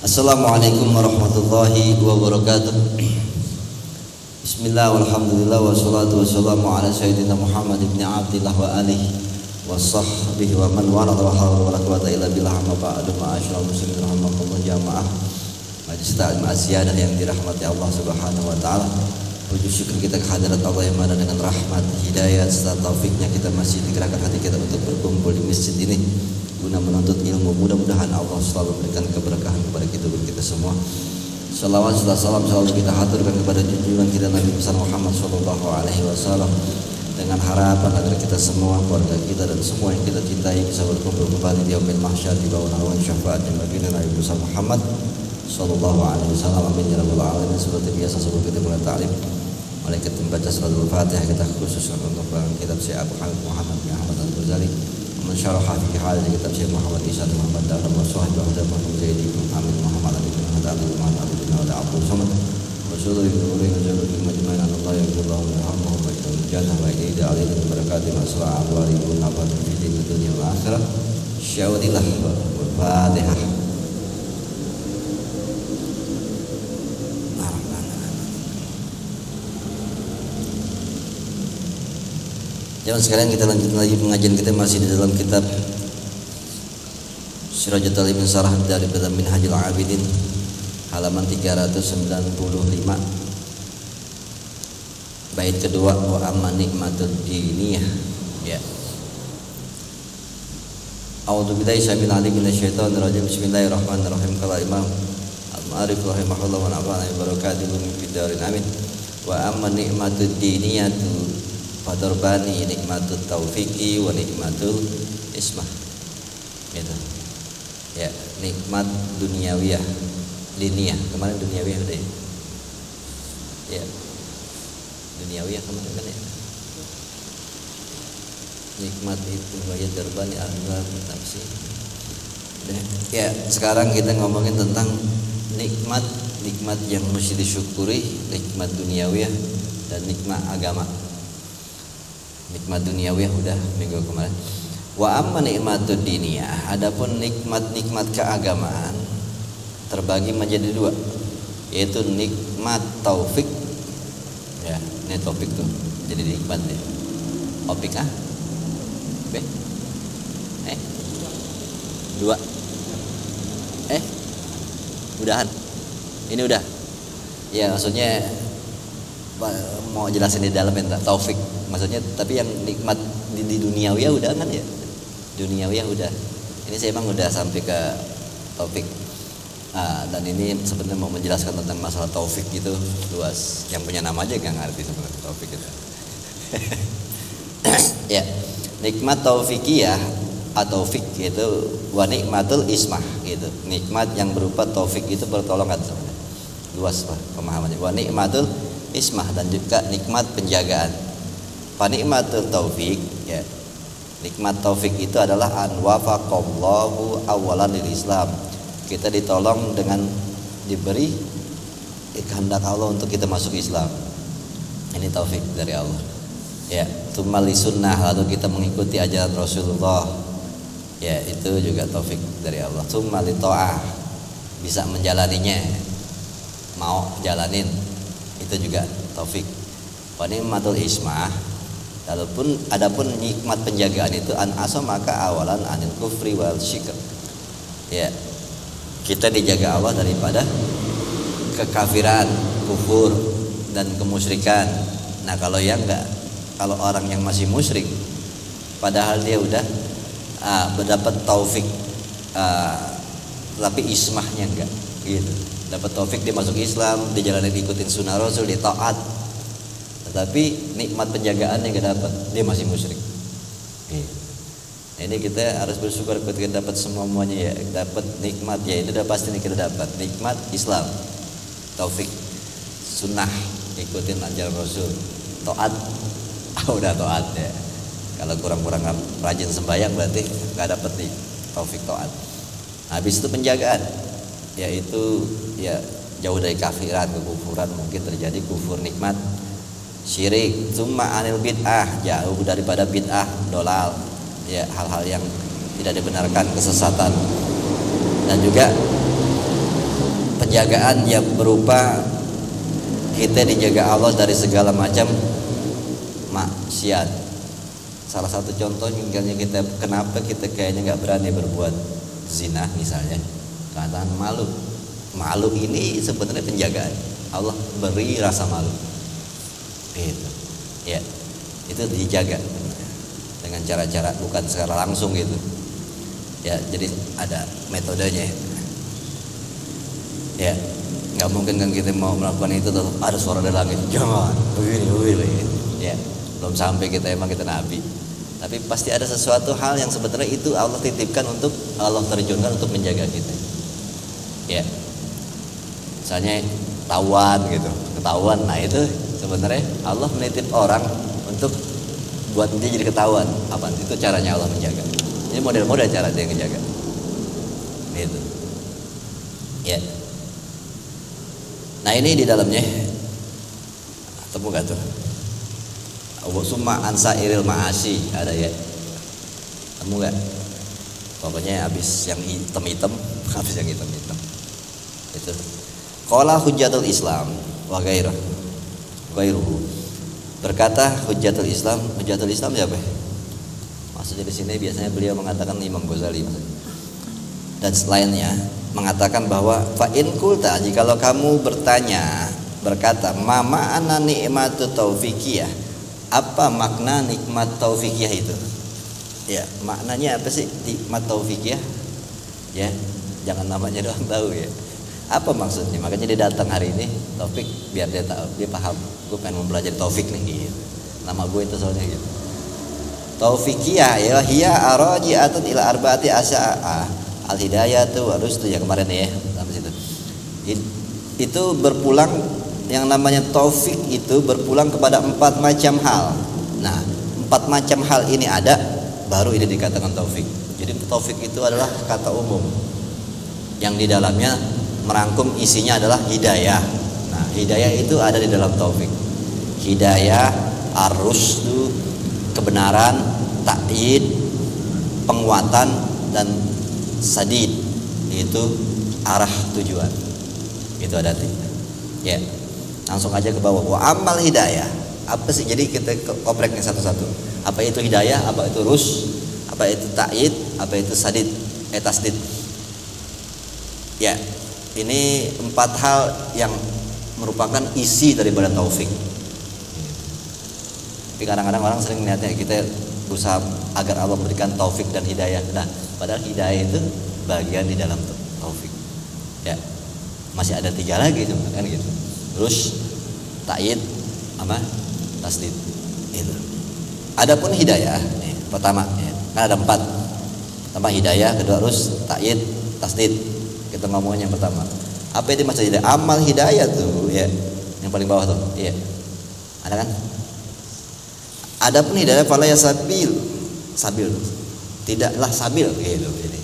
Assalamualaikum warahmatullahi wabarakatuh. Bismillah walhamdulillah wassalatu wassalamu ala sayyidina Muhammad ibn Abdillah wa alihi wa sahbihi wa man wala wa hawla wa la quwata illa billah amma ba'du ma'asyiral muslimin rahimakumullah jamaah majelis taklim asyidah yang dirahmati Allah Subhanahu wa taala. Puji syukur kita kehadirat Allah yang mana dengan rahmat, hidayah serta taufiknya kita masih digerakkan hati kita untuk berkumpul di masjid ini guna menuntut ilmu. Mudah-mudahan Allah selalu memberikan keberkahan kepada kita semua. Salawat serta salam selalu kita haturkan kepada junjungan kita Nabi besar Muhammad sallallahu alaihi wasallam dengan harapan agar kita semua, keluarga kita dan semua yang kita cintai bisa berkumpul kembali di yaumil mahsyar di bawah naungan syafaat baginda Nabi besar Muhammad sallallahu alaihi wasallam. Amin ya rabbal alamin. Seperti biasa sebelum kita mulai ta'lim, mari kita membaca surat Al-Fatihah. Kita khusus untuk kitab Syekh Abu Hamid Muhammad bin Ahmad Al-Ghazali, mensyarah fi hadis kitab Syekh Muhammad Isa Muhammad Dawud wa Sahih Muhammad bin Zaidi bin Hamid Muhammad bin Ahmad bin Muhammad bin Abdul Samad wa syukur bin Nuri wa jalla bin majma'an Allah ya Allah Muhammad wa jannah wa ida alaihi wa barakatuh masra alwari wa nafat fi dunya wa akhirah. Syawdillah Fatihah. Jangan sekalian kita lanjut lagi pengajian kita masih di dalam kitab Sirajatul Ibn Sarah dari Minhajul Abidin halaman 395 bait kedua wa amma nikmatud diniyah. Ya. A'udzubillahi syaitanir rajim minasyaitonir rajim. Bismillahirrahmanirrahim. Qala Imam Al-Ma'arif rahimahullah wa nafa'ana bi barakatihi fid darin amin. Wa amma nikmatud diniyatu Fadarbani nikmatul taufiki wa nikmatul ismah. Gitu. Ya, nikmat duniawiyah, liniyah. Kemarin duniawiyah udah ya. Ya. Duniawiyah kemarin kan ya. Nikmat itu wajah darbani al-ghar tafsir. Ya, sekarang kita ngomongin tentang nikmat yang mesti disyukuri, nikmat duniawiyah dan nikmat agama. Nikmat duniawi udah minggu kemarin. Wa amma nikmatud diniyah, adapun nikmat keagamaan terbagi menjadi dua, yaitu nikmat taufik. Ya, ini taufik tuh. Jadi nikmat ya. Taufik ah? B? Dua. Udahan. Ini udah. Ya, maksudnya mau jelasin di dalam ya, taufik maksudnya, tapi yang nikmat di duniawi udah kan ya, duniawi udah. Ini saya emang udah sampai ke taufik. Dan ini sebenarnya mau menjelaskan tentang masalah taufik gitu luas. Yang punya nama aja gak ngerti sebenarnya taufik itu. Ya, nikmat taufikiyah atau taufik itu wa nikmatul ismah gitu. Nikmat yang berupa taufik itu pertolongan sebenarnya. Luas Pak pemahamannya. Wa nikmatul ismah dan juga nikmat penjagaan. Nikmatul taufik ya. Nikmat taufik itu adalah an wafaqallahu awalan lil Islam. Kita ditolong dengan diberi kehendak Allah untuk kita masuk Islam. Ini taufik dari Allah. Ya, tsumma li sunnah, lalu kita mengikuti ajaran Rasulullah. Ya, itu juga taufik dari Allah. Tsumma li ta'ah, bisa menjalaninya. Mau jalanin, itu juga taufik. Nikmatul ismah, adapun nikmat penjagaan itu an asa maka awalan anil kufri wal syirk. Ya, kita dijaga Allah daripada kekafiran, kufur dan kemusyrikan. Nah, kalau orang yang masih musyrik padahal dia udah mendapat taufik, tapi ismahnya enggak gitu. Dapat taufik dia masuk Islam, dia jalanin ikutin sunnah Rasul, dia taat, tetapi nikmat penjagaan yang gak dapat, dia masih musyrik. Ini kita harus bersyukur ketika dapat semuanya ya, dapat nikmat ya, itu udah pasti kita dapat nikmat Islam, taufik, sunnah, ikutin ajaran Rasul, taat, udah taat ya. Kalau kurang-kurang rajin sembahyang berarti gak dapat nih taufik taat. Habis itu penjagaan, yaitu ya jauh dari kafiran, kekufuran, mungkin terjadi kufur nikmat, syirik, summa anil bid'ah, jauh daripada bid'ah, dolal, ya hal-hal yang tidak dibenarkan, kesesatan. Dan juga penjagaan yang berupa kita dijaga Allah dari segala macam maksiat. Salah satu contoh misalnya kenapa kita kayaknya nggak berani berbuat zina misalnya, karena malu. Malu ini sebenarnya penjagaan. Allah beri rasa malu. Gitu. Ya, itu dijaga dengan cara-cara bukan secara langsung gitu. Ya, jadi ada metodenya. Ya, nggak mungkin kan kita mau melakukan itu tuh ada suara dari langit. Jangan begini. Ya, belum sampai kita nabi. Tapi pasti ada sesuatu hal yang sebenarnya itu Allah titipkan untuk Allah terjunkan untuk menjaga kita. Ya, misalnya ketahuan. Nah itu sebenarnya Allah menitip orang untuk buat dia jadi ketahuan. Apa itu caranya Allah menjaga? Ini model-model cara dia menjaga. Gitu. Ya. Nah ini di dalamnya temu gak tuh? Summa ansa iril ma'asi ada ya? Temu gak? Pokoknya habis yang hitam-hitam itu. Qala hujjatul Islam wa ghairuhu. Berkata hujjatul Islam siapa? Maksudnya di sini biasanya beliau mengatakan Imam Ghazali dan selainnya mengatakan bahwa fa in qulta, jikalau kamu berkata mama ana nikmatu taufikiyah, apa makna nikmat taufikiyah itu? Ya, maknanya apa sih nikmat taufikiyah? Ya, jangan namanya doang tahu ya. Apa maksudnya? Makanya dia datang hari ini Taufik biar dia tahu, dia paham. Gue pengen mempelajari taufik nih gitu. Nama gue itu soalnya gitu. Taufikiyah ya hiya araji'atun ila arba'ati asya'a. Al-hidayatu wa rusdu ya kemarin ya sampai situ. Itu berpulang, yang namanya taufik itu berpulang kepada 4 macam hal. Nah, 4 macam hal ini ada baru ini dikatakan taufik. Jadi taufik itu adalah kata umum yang di dalamnya merangkum isinya adalah hidayah. Nah, hidayah itu ada di dalam taufik. Hidayah, ar-rusdu, kebenaran, ta'yid, penguatan, dan sadid, itu arah tujuan. Itu ada tiga. Ya, langsung aja ke bawah. Wa amal hidayah. Apa sih? Jadi kita kopreknya satu-satu. Apa itu hidayah? Apa itu rus? Apa itu ta'yid? Apa itu sadid? Tasdid. Ya, ini 4 hal yang merupakan isi daripada taufik. Tapi kadang-kadang orang sering melihatnya kita berusaha agar Allah memberikan taufik dan hidayah. Nah, padahal hidayah itu bagian di dalam taufik. Ya, masih ada 3 lagi cuma kan gitu. Terus ta'yid sama tasdid. Itu. Adapun hidayah, pertama ya, kan ada 4. Pertama hidayah, kedua rus, ta'yid, tasdid. Kita ngomongin yang pertama. Apa itu maksud hidayah? Amal hidayah tuh ya, yang paling bawah tuh. Iya. Ada kan? Adapun hidayah fala yasabil, tidaklah sabil gitu ini.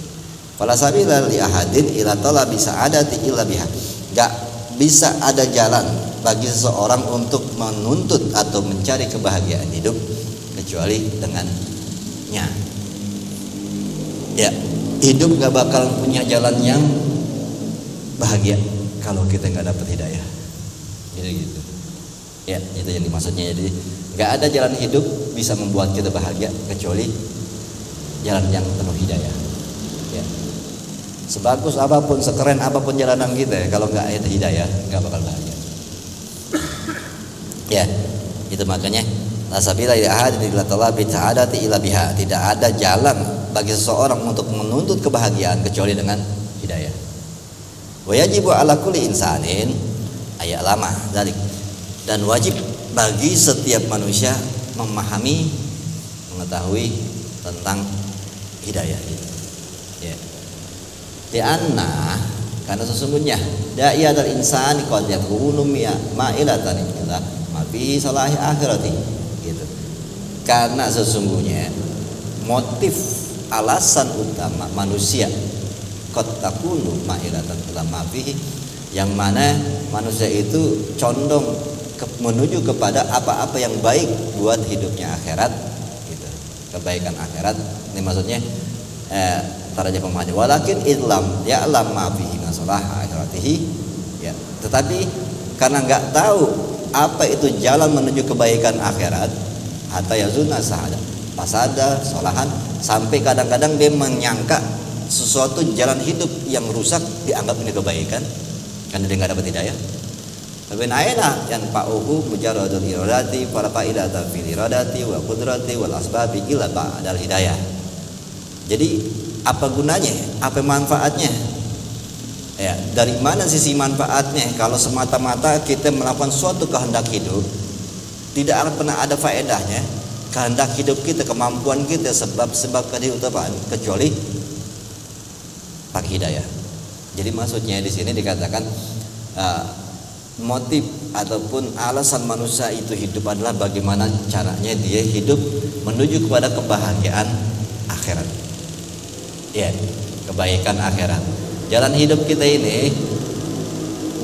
Fala sabila li ahadin ila talabi sa'adati illa biha. Enggak bisa ada jalan bagi seseorang untuk menuntut atau mencari kebahagiaan hidup kecuali dengannya. Ya, hidup enggak bakal punya jalan yang bahagia kalau kita enggak dapat hidayah. Jadi gitu. Ya, itu yang dimaksudnya. Jadi nggak ada jalan hidup bisa membuat kita bahagia kecuali jalan yang penuh hidayah. Ya. Sebagus apapun, sekeren apapun jalanan kita, kalau nggak ada hidayah nggak bakal bahagia. Ya, itu makanya la sabila ila ahadin illa talabi sa'adati illa biha. Tidak ada jalan bagi seseorang untuk menuntut kebahagiaan kecuali dengan hidayah. Wa yajibu ala kulli insanin ayat lama dzalik. Dan wajib bagi setiap manusia memahami, mengetahui tentang hidayah itu. Ya. Karena sesungguhnya da'iyatul insani qad yakunu ma'ilatan ila ma fi salahi akhirati. Gitu. Karena sesungguhnya motif alasan utama manusia qad takunu ma'ilatan ila ma fi, yang mana manusia itu condong menuju kepada apa-apa yang baik buat hidupnya akhirat gitu. Kebaikan akhirat ini maksudnya taraja pemahaman walakin idlam ya'lam ma fihi masalah akhiratihi Tetapi karena nggak tahu apa itu jalan menuju kebaikan akhirat, hatta yazunna sa'ada fasada solahan, sampai kadang-kadang dia menyangka sesuatu jalan hidup yang rusak dianggap ini kebaikan karena dia nggak dapat hidayah. Tapi aina yang fa'uhu mujarradul iradati fala fa'idata fil iradati wa qudrati wal asbabi illa ba'dal hidayah. Jadi apa gunanya? Apa manfaatnya? Ya, dari mana sisi manfaatnya kalau semata-mata kita melakukan suatu kehendak hidup, tidak akan pernah ada faedahnya kehendak hidup kita, kemampuan kita, sebab-sebab kehidupan kecuali pakai hidayah. Jadi maksudnya di sini dikatakan motif ataupun alasan manusia itu hidup adalah bagaimana caranya dia hidup menuju kepada kebahagiaan akhirat. Ya, kebaikan akhirat. Jalan hidup kita ini,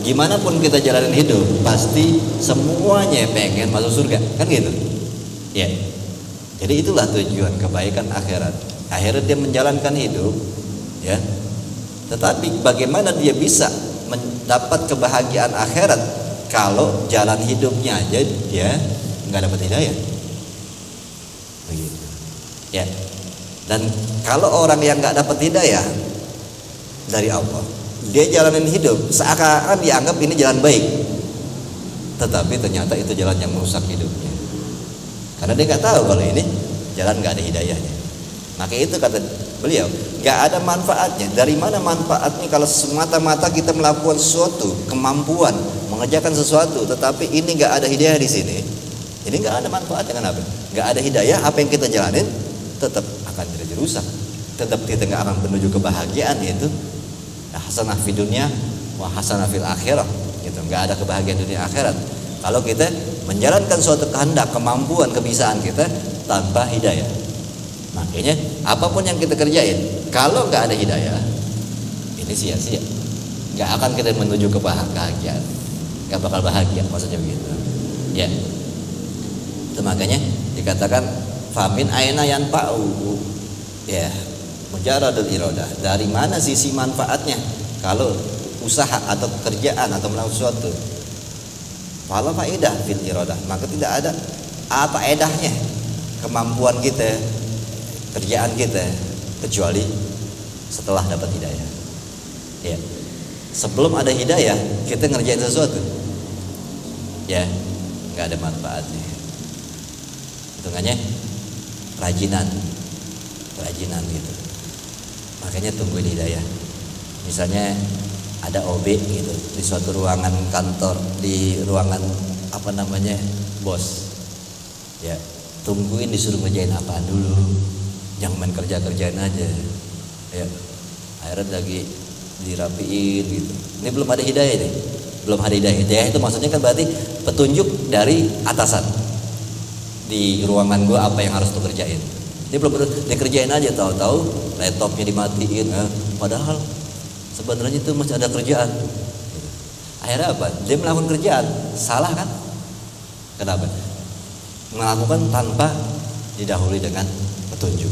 gimana pun kita jalanin hidup, pasti semuanya pengen masuk surga, kan gitu. Ya. Jadi itulah tujuan kebaikan akhirat. Akhirat dia menjalankan hidup, ya. Tetapi bagaimana dia bisa mendapat kebahagiaan akhirat kalau jalan hidupnya aja dia nggak dapat hidayah, begitu. Ya. Dan kalau orang yang nggak dapat hidayah dari Allah, dia jalanin hidup seakan-akan dianggap ini jalan baik, tetapi ternyata itu jalan yang merusak hidupnya, karena dia nggak tahu kalau ini jalan nggak ada hidayahnya. Maka itu kata beliau, nggak ada manfaatnya. Dari mana manfaatnya kalau semata-mata kita melakukan sesuatu kemampuan mengerjakan sesuatu, tetapi ini nggak ada hidayah di sini, ini nggak ada manfaatnya. Kenapa? Nggak ada hidayah, apa yang kita jalanin tetap akan jadi rusak, tetap kita nggak akan menuju kebahagiaan, yaitu hasanah fid dunya wa hasanah fil akhirah, gitu. Nggak ada kebahagiaan dunia akhirat kalau kita menjalankan suatu kehendak, kemampuan, kebisaan kita tanpa hidayah. Makanya apapun yang kita kerjain kalau nggak ada hidayah, ini sia-sia, nggak akan kita menuju kebahagiaan, nggak bakal bahagia, maksudnya begitu. Ya, itu makanya dikatakan famin aina yan pa'u, ya, mujarradul iradah. Dari mana sisi manfaatnya kalau usaha atau pekerjaan atau melakukan sesuatu? Fala faedah fil iradah, maka tidak ada apa faedahnya kemampuan kita, kerjaan kita, kecuali setelah dapat hidayah. Ya, sebelum ada hidayah kita ngerjain sesuatu, ya, nggak ada manfaatnya. Hitungannya rajinan gitu. Makanya tungguin hidayah. Misalnya ada OB gitu di suatu ruangan kantor, di ruangan bos, ya, tungguin disuruh ngerjain apa dulu, jangan main kerjain aja, ya. Akhirnya lagi dirapiin gitu. Ini belum ada hidayah nih, belum ada hidayah. Hidayah itu maksudnya kan berarti petunjuk dari atasan di ruangan gua apa yang harus tuh kerjain. Dia belum dikerjain aja, tahu-tahu laptopnya dimatiin, padahal sebenarnya itu masih ada kerjaan. Akhirnya apa? Dia melakukan kerjaan, salah kan? Kenapa? Melakukan tanpa didahului dengan petunjuk.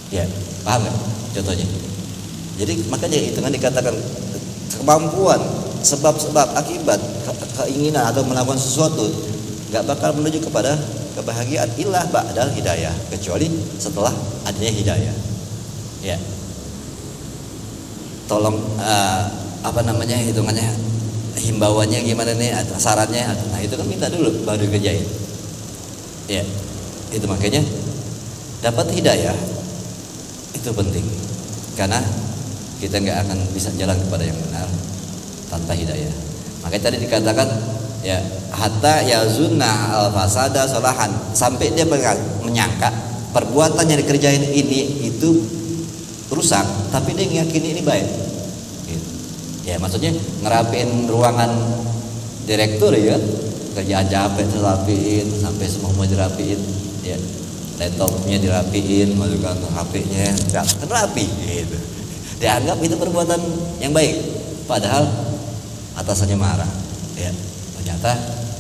Ya, paham nggak? Contohnya. Jadi makanya itu kan dikatakan kemampuan, sebab-sebab, akibat, keinginan atau melakukan sesuatu nggak bakal menuju kepada kebahagiaan ilah ba'dal hidayah, kecuali setelah adanya hidayah. Ya, tolong hitungannya, himbauannya gimana nih, sarannya, nah itu kan minta dulu baru dikerjain. Ya, itu makanya dapat hidayah itu penting, karena kita nggak akan bisa jalan kepada yang benar tanpa hidayah. Makanya tadi dikatakan, ya, hatta yazunna al-fasada solahan, sampai dia menyangka perbuatan yang dikerjain ini itu rusak, tapi dia ngeyakini ini baik. Gitu. Ya, maksudnya ngerapiin ruangan direktur, ya, kerjaan capek dirapiin sampai semua mau dirapiin, ya, laptopnya dirapiin, masukkan HP-nya nggak rapi, gitu. Dianggap itu perbuatan yang baik, padahal atasannya marah, ya. Ternyata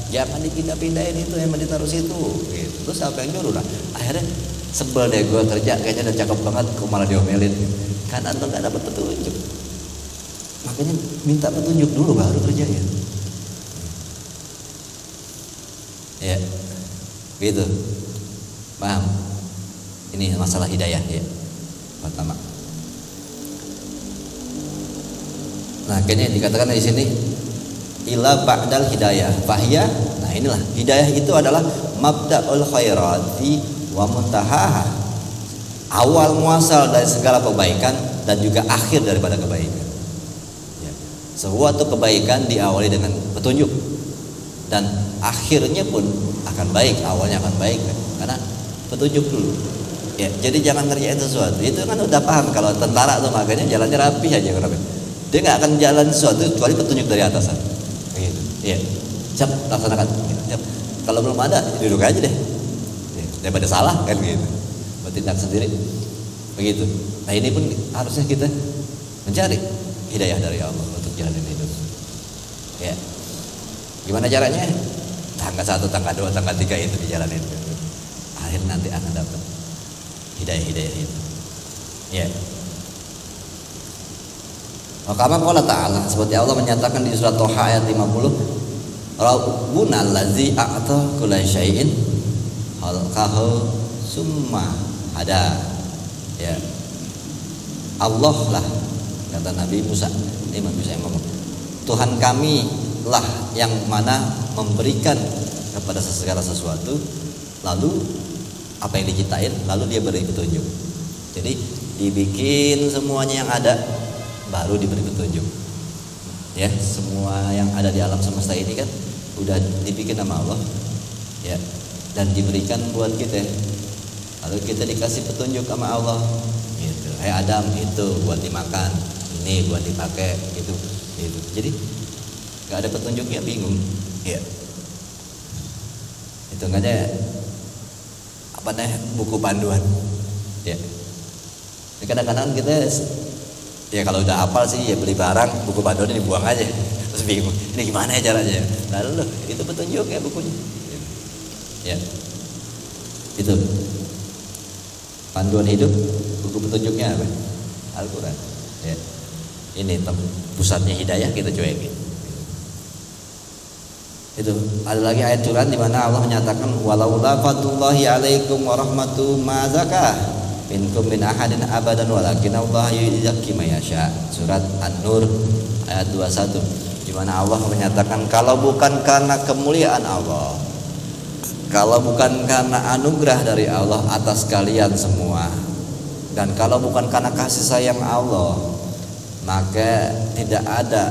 jangan dipindah-pindahin itu, yang ditaruh situ, gitu. Terus apa yang nyuruh lah? Akhirnya sebel deh gue kerja, kayaknya udah cakep banget, kok malah diomelin, kan antum nggak dapat petunjuk. Maka Makanya minta petunjuk dulu baru kerja ya. Ya, gitu. Paham? Ini masalah hidayah ya. Pertama. Nah, kayaknya dikatakan di sini ila ba'dal hidayah fahiyah. Nah, inilah hidayah itu adalah mabda'ul khairati wa muntahaha. Awal muasal dari segala kebaikan dan juga akhir daripada kebaikan. Ya. Suatu kebaikan diawali dengan petunjuk dan akhirnya pun akan baik. Awalnya akan baik karena petunjuk dulu. Ya, jadi jangan ngerjain sesuatu. Itu kan udah paham kalau tentara tuh makanya jalannya rapi aja rapi. Dia nggak akan jalan sesuatu kecuali petunjuk dari atasan. Begitu. Iya. Siap, laksanakan. Siap. Kalau belum ada, duduk aja deh. Ya, daripada salah kan gitu. Bertindak sendiri. Begitu. Nah, ini pun harusnya kita mencari hidayah dari Allah untuk jalanin hidup. Ya. Gimana caranya? Tangga 1, tangga 2, tangga 3 itu dijalanin. Akhirnya nanti akan dapat hidayah itu. Ya. Maka Allah Ta'ala seperti Allah menyatakan di surat Toha ayat 50, Rabbuna allazi a'ta kulla syai'in khalqahu summa hada. Ya. Allah lah kata Nabi Musa. Imam Musa yang ngomong, Tuhan kami lah yang mana memberikan kepada segala sesuatu, lalu apa yang diciptain, lalu dia beri petunjuk. Jadi dibikin semuanya yang ada, baru diberi petunjuk. Ya, semua yang ada di alam semesta ini kan udah dibikin sama Allah, ya, dan diberikan buat kita. Lalu kita dikasih petunjuk sama Allah. Gitu. Adam itu buat dimakan, ini buat dipakai, gitu. Jadi nggak ada petunjuknya, bingung. Ya. Itu aja apa nih buku panduan. Ya. Kadang-kadang kita ya kalau udah hafal sih ya beli barang, buku panduan dibuang aja. Terus bingung, ini gimana ya caranya? Lalu itu petunjuknya bukunya. Ya. Itu panduan hidup, buku petunjuknya apa? Al-Quran. Ya. Ini pusatnya hidayah, kita cuekin. Itu ada lagi ayat Quran di mana Allah menyatakan walaula fatullahi alaikum warahmatuhu ma zakah minkum min ahadin abadan walakin Allah yuzakki may yasha. Surat An-Nur ayat 21 di mana Allah menyatakan kalau bukan karena kemuliaan Allah, kalau bukan karena anugerah dari Allah atas kalian semua, dan kalau bukan karena kasih sayang Allah, maka tidak ada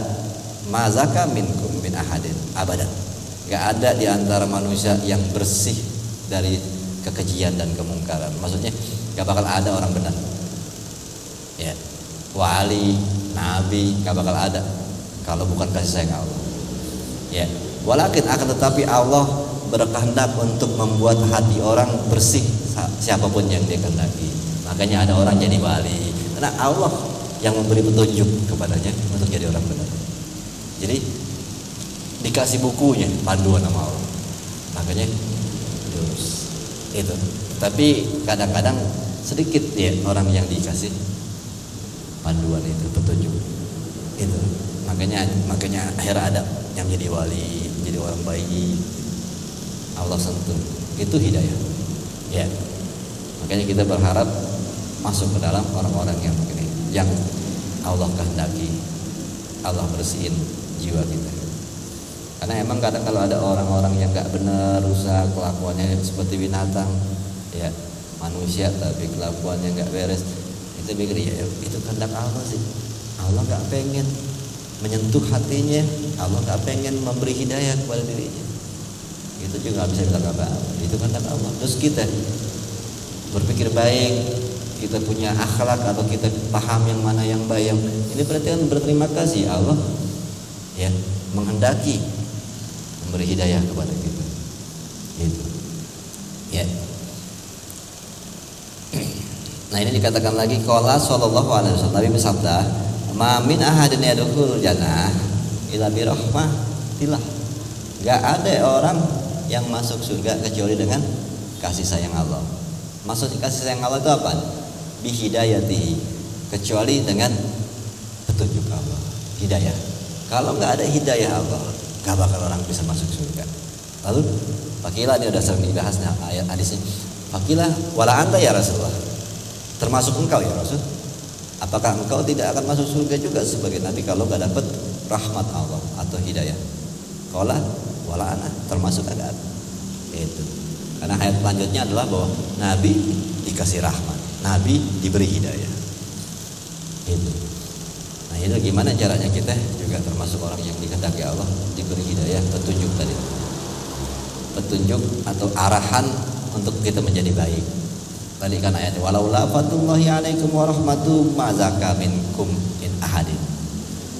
mazaka minkum min ahadin abadan. Gak ada di antara manusia yang bersih dari kekejian dan kemungkaran. Maksudnya gak bakal ada orang benar. Ya, wali, nabi gak bakal ada kalau bukan kasih sayang Allah. Ya, walakin akan tetapi Allah berkehendak untuk membuat hati orang bersih siapapun yang dia kehendaki. Makanya ada orang jadi wali karena Allah yang memberi petunjuk kepadanya untuk jadi orang benar. Jadi dikasih bukunya panduan sama Allah, makanya terus itu. Tapi kadang-kadang sedikit ya orang yang dikasih panduan itu, petunjuk itu. Makanya akhirnya ada yang jadi wali, jadi orang baik, Allah sentuh, itu hidayah. Ya, makanya kita berharap masuk ke dalam orang-orang yang begini, yang Allah kehendaki, Allah bersihin jiwa kita. Karena emang kadang kalau ada orang-orang yang nggak benar, rusak kelakuannya seperti binatang, ya manusia tapi kelakuannya nggak beres, kita pikir ya itu kehendak Allah sih. Allah nggak pengen menyentuh hatinya, Allah nggak pengen memberi hidayah kepada dirinya. Itu juga nggak bisa bilang apa-apa. Itu kehendak Allah. Terus kita berpikir baik, kita punya akhlak atau kita paham yang mana yang baik, ini berarti kan berterima kasih Allah, ya menghendaki memberi hidayah kepada kita. Itu. Ya. Nah, ini dikatakan lagi qala sallallahu alaihi wasallam, Nabi bersabda, "Ma min ahadin yadkhul jannah illa bi rahmatillah." Enggak ada orang yang masuk surga kecuali dengan kasih sayang Allah. Maksud kasih sayang Allah itu apa? Bi hidayatihi, kecuali dengan petunjuk Allah. hidayah. Kalau nggak ada hidayah Allah, nggak bakal orang bisa masuk surga. Lalu fakilah, ini udah sering dibahas ayat hadisnya. Fakilah wala anta ya Rasulullah, termasuk engkau ya Rasul. Apakah engkau tidak akan masuk surga juga sebagai nabi kalau nggak dapat rahmat Allah atau hidayah? Qala wala ana, termasuk ada itu. Karena ayat selanjutnya adalah bahwa nabi dikasih rahmat, nabi diberi hidayah. Itu. Nah, itu gimana caranya kita juga termasuk orang yang dikehendaki Allah diberi hidayah, petunjuk tadi. Petunjuk atau arahan untuk kita menjadi baik. Tadi kan ayatnya walaula fatullahi alaikum warahmatuhu ma zaka minkum in ahadin.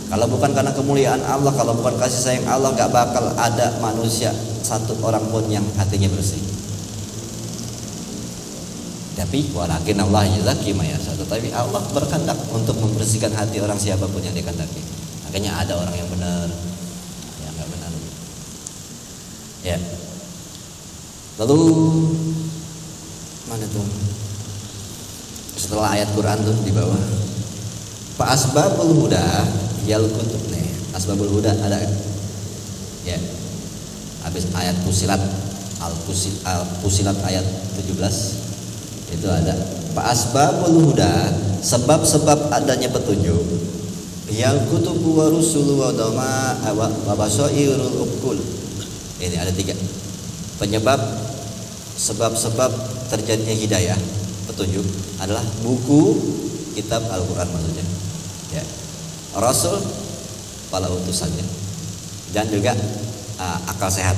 Kalau bukan karena kemuliaan Allah, kalau bukan kasih sayang Allah, gak bakal ada manusia satu orang pun yang hatinya bersih. Tapi walakin Allah yuzakki may yasha. Tapi Allah berkehendak untuk membersihkan hati orang siapapun yang dikehendaki. Makanya ada orang yang benar, yang enggak benar. Ya. Lalu mana tuh? Setelah ayat Quran tuh di bawah. Fa asbabul huda yal kutub nih. Asbabul huda ada. Ya. Habis ayat Fusilat Fusilat ayat 17 itu ada fa asbabul huda, sebab-sebab adanya petunjuk. Yal kutub wa rusul wa dama wa basairul uqul. Ini ada 3 penyebab, sebab-sebab terjadinya hidayah, petunjuk adalah buku, kitab Al-Quran maksudnya, ya, Rasul, para utusannya, dan juga akal sehat,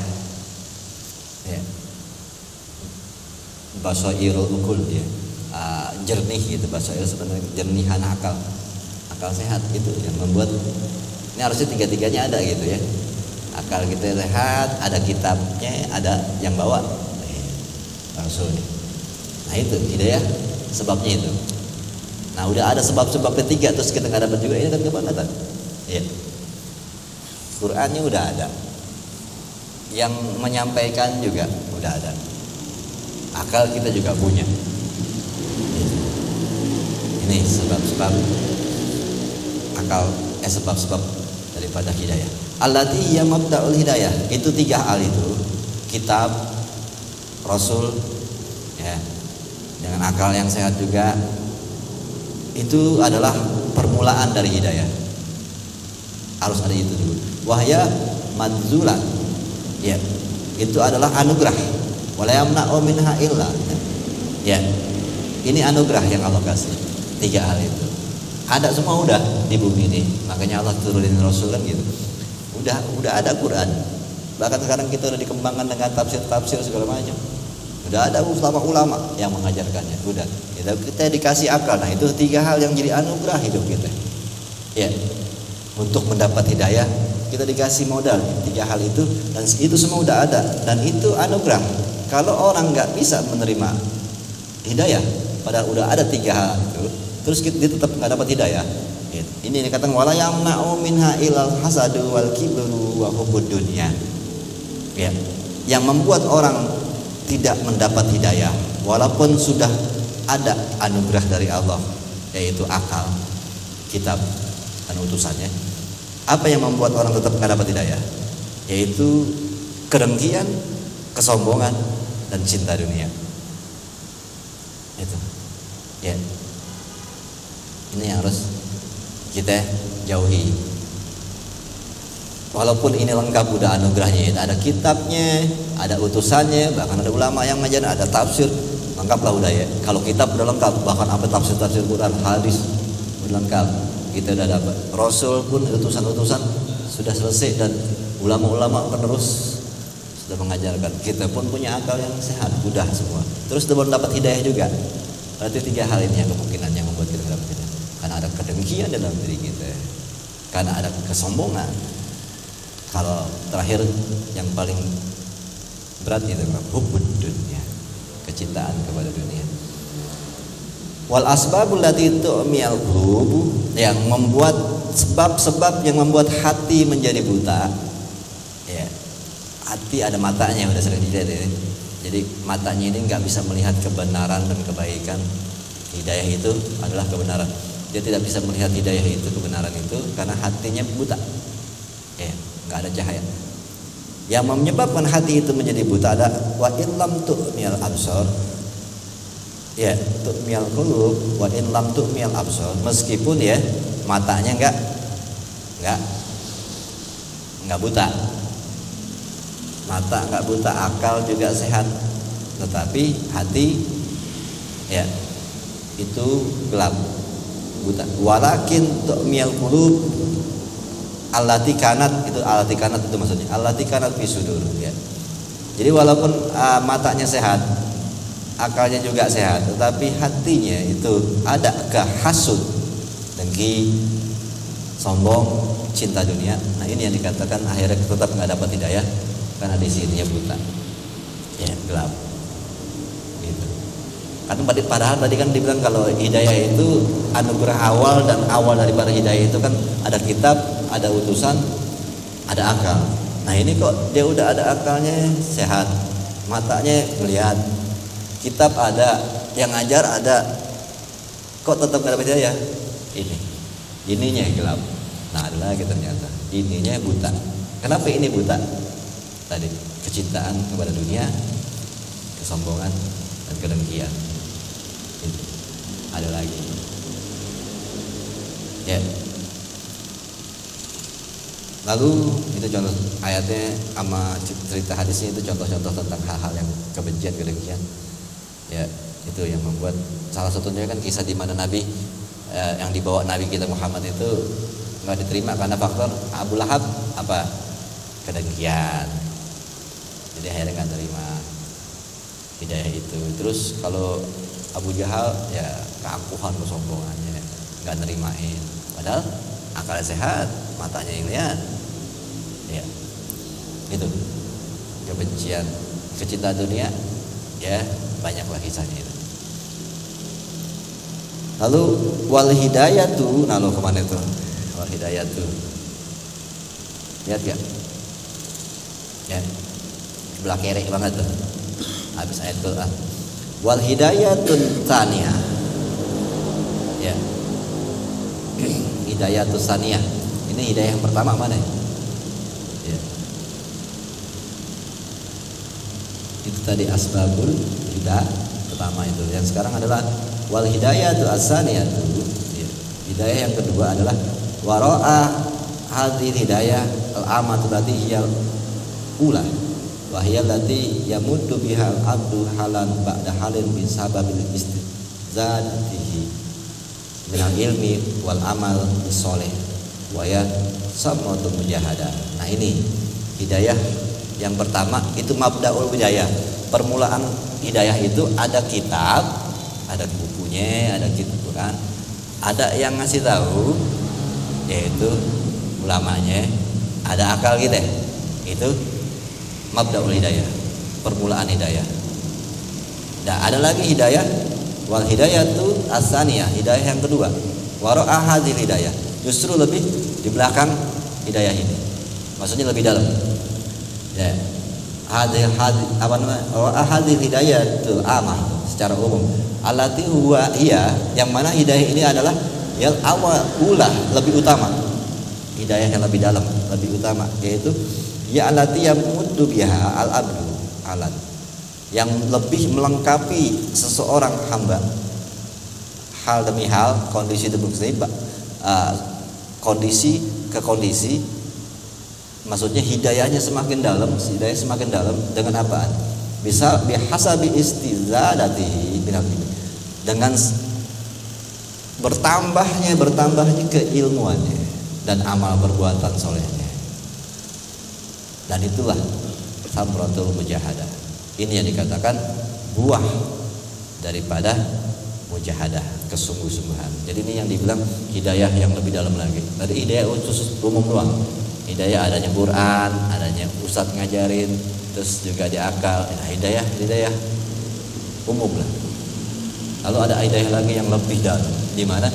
ya, basairul uqul, ya, jernih gitu, basair sebenarnya jernihan akal sehat itu yang membuat ini harusnya 3-tiganya ada gitu ya. Akal kita sehat, ada kitabnya, ada yang bawa Rasul. Nah itu hidayah sebabnya itu. Nah udah ada sebab-sebab ketiga terus kita nggak dapat juga, ini kan kebangetan. Ya. Qurannya udah ada, yang menyampaikan juga udah ada, akal kita juga punya. Ini sebab-sebab akal, sebab-sebab daripada hidayah. Allati ya mabda'ul hidayah, itu 3 hal itu, kitab, Rasul, ya, dengan akal yang sehat juga, itu adalah permulaan dari hidayah. Harus ada itu dulu. Wahya madzulah, ya, itu adalah anugerah. Wala yamna'u minha illa, ya, ini anugerah yang Allah kasih. 3 hal itu ada semua udah di bumi ini, makanya Allah turunin Rasul kan gitu. Udah ada Quran, bahkan sekarang kita udah dikembangkan dengan tafsir segala macam. Udah ada ulama yang mengajarkannya. Udah kita dikasih akal. Nah itu 3 hal yang jadi anugerah hidup kita. Ya, untuk mendapat hidayah kita dikasih modal 3 hal itu, dan itu semua udah ada, dan itu anugerah. Kalau orang nggak bisa menerima hidayah, padahal udah ada 3 hal itu, terus dia tetap nggak dapat hidayah. Ini dikatakan wala yamna'u minha ilal hasadu wal kibru wa hubbud dunya. Ya, yang membuat orang tidak mendapat hidayah walaupun sudah ada anugerah dari Allah, yaitu akal, kitab, dan utusannya. Apa yang membuat orang tetap nggak dapat hidayah? Yaitu kedengkian, kesombongan, dan cinta dunia. Itu, ya. Ini yang harus kita jauhi. Walaupun ini lengkap udah anugerahnya, ada kitabnya, ada utusannya, bahkan ada ulama yang ngajar, ada tafsir, lengkap lah udah ya. Kalau kitab udah lengkap, bahkan apa tafsir Quran, hadis udah lengkap, kita udah dapat. Rasul pun utusan-utusan sudah selesai, dan ulama-ulama penerus sudah mengajarkan. Kita pun punya akal yang sehat, udah semua. Terus belum dapat hidayah juga. Berarti 3 hal ini yang kemungkinan yang membuat kita dapat hidayah. Karena ada kedengkian dalam diri kita, karena ada kesombongan. Kalau terakhir yang paling berat itu hubbud dunya, kecintaan kepada dunia. Wal asbabul lati tu'miyal qulub, yang membuat sebab-sebab yang membuat hati menjadi buta. Ya, hati ada matanya, udah sering dilihat ya. Jadi matanya ini nggak bisa melihat kebenaran dan kebaikan. Hidayah itu adalah kebenaran. Dia tidak bisa melihat hidayah itu, kebenaran itu, karena hatinya buta. Ya, nggak ada cahaya. Yang menyebabkan hati itu menjadi buta ada wa in lam tu'mil absar. Ya, tu'mil qulub wa in lam tu'mil absar. Meskipun ya matanya enggak buta. Mata enggak buta, akal juga sehat. Tetapi hati ya itu gelap, buta. Walakin tu'mil qulub allati kanat, itu allati kanat itu maksudnya. Allati kanat fi sudur ya. Jadi walaupun matanya sehat, akalnya juga sehat, tetapi hatinya itu ada kehasud, dengki, sombong, cinta dunia. Nah ini yang dikatakan akhirnya tetap nggak dapat hidayah karena di sininya buta, ya gelap. Gitu. Kan padahal tadi kan dibilang kalau hidayah itu anugerah awal, dan awal daripada hidayah itu kan ada kitab, ada utusan, ada akal. Nah ini kok dia udah ada akalnya, sehat, matanya melihat, kitab ada, yang ngajar ada, kok tetap nggak dapat hidayah? Ininya gelap. Nah ada lagi ternyata ininya buta. Kenapa ini buta? Tadi kecintaan kepada dunia, kesombongan, dan kedengkian. Ada lagi ya. Lalu itu contoh ayatnya sama cerita hadisnya, itu contoh-contoh tentang hal-hal yang kebencian, kedengkian. Ya itu yang membuat, salah satunya kan kisah di mana Nabi yang dibawa Nabi kita Muhammad itu nggak diterima karena faktor Abu Lahab apa? Kedengkian. Jadi akhirnya nggak terima hidayah itu. Terus kalau Abu Jahal ya keangkuhan, kesombongannya, nggak nerimain. Padahal akalnya sehat, matanya yang lihat. Ya, itu kebencian, kecintaan dunia, ya banyaklah kisahnya itu. Lalu wal hidayatu, nah lo kemana itu? Wal hidayatu, lihat ya, ya sebelah kiri banget tuh, habis ayat Quran. Wal hidayatun tsaniyah, ya hidayatus tsaniyah. Ini hidayah yang pertama mana ya? Ya. Itu tadi asbabul hidayah pertama itu. Yang sekarang adalah wal hidayatu as-tsaniyatu. Ya. Hidayah yang kedua adalah wara'a hadhihi hidayah al-amatu lati hiyal ula wa hiya allati yamuddu biha al-abdu halan ba'da halin bi sababil istizadatihi minal ilmi wal amal soleh wa ya samatu mujahadah. Nah ini hidayah yang pertama, itu mabdaul hidayah. Permulaan hidayah itu ada kitab, ada bukunya, ada kitab Quran, ada yang ngasih tahu yaitu ulamanya, ada akal gitu ya. Itu mabdaul hidayah, permulaan hidayah. Dan ada lagi hidayah wal hidayatu as-tsaniyah, hidayah yang kedua. Wara'a hadhil hidayah, justru lebih di belakang hidayah ini. Maksudnya lebih dalam. Ya. Apa namanya? Wara'a hadhil hidayatul amah secara umum. Allati huwa iya, yang mana hidayah ini adalah yang awal ulah, lebih utama. Hidayah yang lebih dalam, lebih utama, yaitu ya allati yamuddu biha al-abdu alat, yang lebih melengkapi seseorang hamba hal demi hal, kondisi demi kondisi ke kondisi. Maksudnya hidayahnya semakin dalam, hidayah semakin dalam dengan apaan? Bisa bihasabi istizadatihi binal ilmi, dengan bertambahnya keilmuannya dan amal perbuatan solehnya. Dan itulah samratul mujahadah. Ini yang dikatakan buah daripada mujahadah, kesungguh-sungguhan. Jadi ini yang dibilang hidayah yang lebih dalam lagi. Tadi hidayah khusus umum doang. Hidayah adanya Quran, adanya ustadz ngajarin, terus juga di akal. Nah, hidayah umum lah. Lalu ada hidayah lagi yang lebih dalam, di mana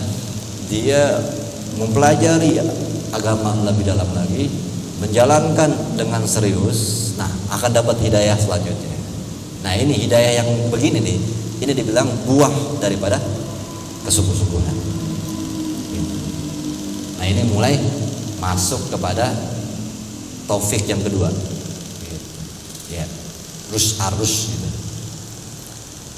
dia mempelajari agama lebih dalam lagi, menjalankan dengan serius. Nah, akan dapat hidayah selanjutnya. Nah, ini hidayah yang begini nih, ini dibilang buah daripada kesungguh-sungguhan. gitu. Nah ini mulai masuk kepada taufik yang kedua gitu. Ya, arus gitu.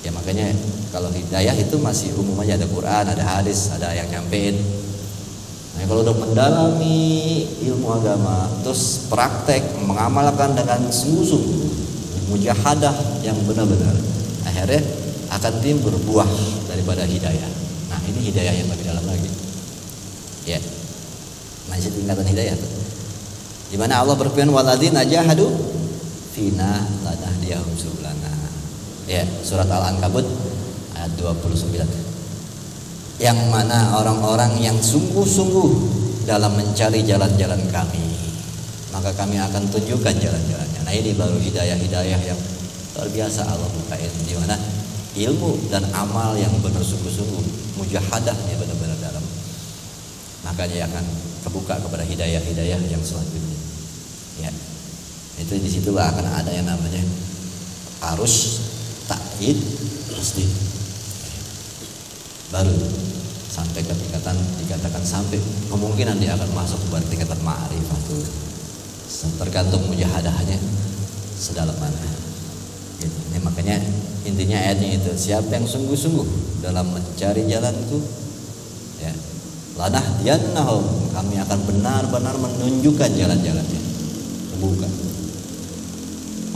Ya makanya kalau hidayah itu masih umum aja, ada Quran, ada hadis, ada yang nyampein. Nah kalau udah mendalami ilmu agama, terus praktek mengamalkan dengan sungguh-sungguh, mujahadah yang benar-benar, akhirnya akan timbul buah daripada hidayah. Nah ini hidayah yang lebih dalam lagi. Ya, masih tingkatan hidayah tuh. Dimana Allah berfirman waladzina jahadu fina lanahdiyahum subulana. Ya, surat Al-Ankabut ayat 29. Yang mana orang-orang yang sungguh-sungguh dalam mencari jalan-jalan kami, maka kami akan tunjukkan jalan-jalannya. Nah ini baru hidayah-hidayah yang luar biasa Allah bukain, di mana ilmu dan amal yang benar sungguh-sungguh, mujahadahnya benar-benar dalam, makanya akan kebuka kepada hidayah-hidayah yang selanjutnya. Ya, itu disitulah akan ada yang namanya arus takyid tasdid, baru sampai ke tingkatan dikatakan sampai kemungkinan dia akan masuk kepada tingkatan ma'rifah tuh, tergantung mujahadahnya sedalam mana gitu. Ini makanya intinya ayatnya itu, siapa yang sungguh-sungguh dalam mencari jalanku, ya lanahdiyannahum, kami akan benar-benar menunjukkan jalan-jalannya, terbuka.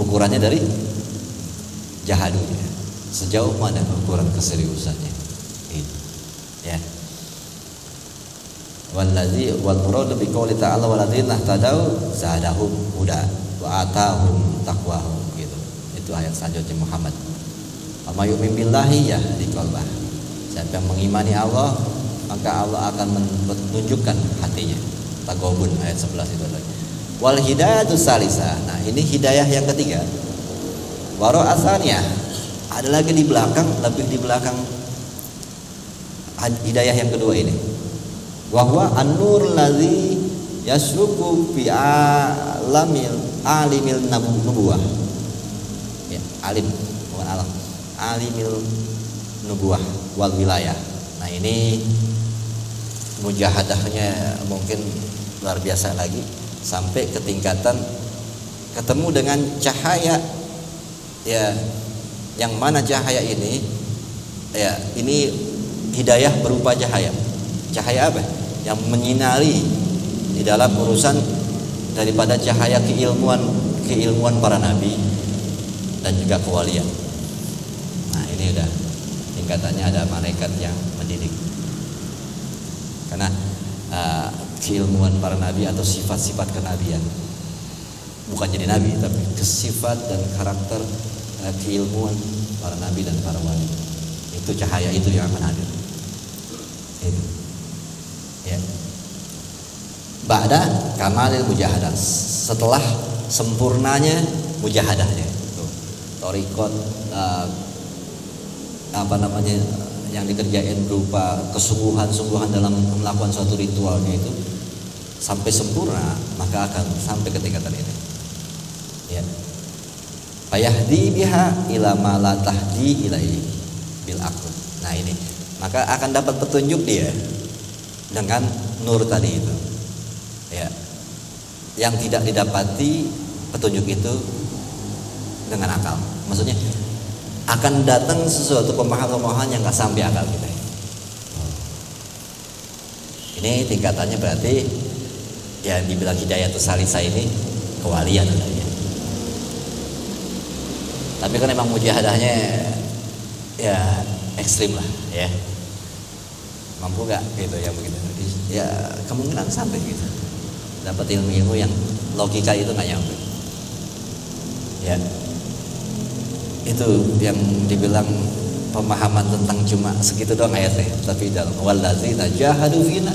Ukurannya dari jahadunya, sejauh mana ukuran keseriusannya itu. Ya, wallazi wal murad bi qouli ta'ala walladzina tadau zadahum huda wa atahum taqwahum gitu. Itu ayat selanjutnya Muhammad. Wa yu'min billahi yahdi qalbah. Siapa yang mengimani Allah, maka Allah akan menunjukkan hatinya. Taghabun ayat 11 itu lagi. Wal hidayatu salisa. Nah, ini hidayah yang ketiga. Waro asalnya ada lagi di belakang, lebih di belakang hidayah yang kedua ini. Wahwa an-nur ladzi yasruku fi alimil nubuwah. Ya, alim bukan alam. Alimil nubuwah wal wilayah. Nah, ini mujahadahnya mungkin luar biasa lagi, sampai ke tingkatan ketemu dengan cahaya, ya, yang mana cahaya ini, ya, ini hidayah berupa cahaya. Cahaya apa? Yang menyinari di dalam urusan daripada cahaya keilmuan para nabi dan juga kewalian. Nah, ini udah tingkatannya, ada malaikat yang mendidik. Karena keilmuan para nabi atau sifat-sifat kenabian, bukan jadi nabi, tapi kesifat dan karakter keilmuan para nabi dan para wali, itu cahaya itu yang akan hadir. Itu, ya. Ba'da kamalil mujahadah, setelah sempurnanya mujahadahnya, thariqat apa namanya yang dikerjain berupa kesungguhan-sungguhan dalam melakukan suatu ritualnya itu sampai sempurna, maka akan sampai ke tingkatan ini. Ya. Fayahdi biha ila ma la tahdi ilaihi bil aql. Nah ini, maka akan dapat petunjuk dia dengan nur tadi itu. Ya. Yang tidak didapati petunjuk itu dengan akal. Maksudnya akan datang sesuatu pemahaman yang nggak sampai akal kita. Ini tingkatannya berarti yang dibilang hidayah salisa ini kewalian ya. Tapi kan memang mujahadahnya ya ekstrim lah ya. Mampu gak gitu yang begitu? Ya kemungkinan sampai gitu. Dapat ilmu-ilmu yang logika itu nggak nyampe. Ya. Itu yang dibilang pemahaman tentang cuma segitu doang ayatnya, tapi dalam walladzina jahadu fina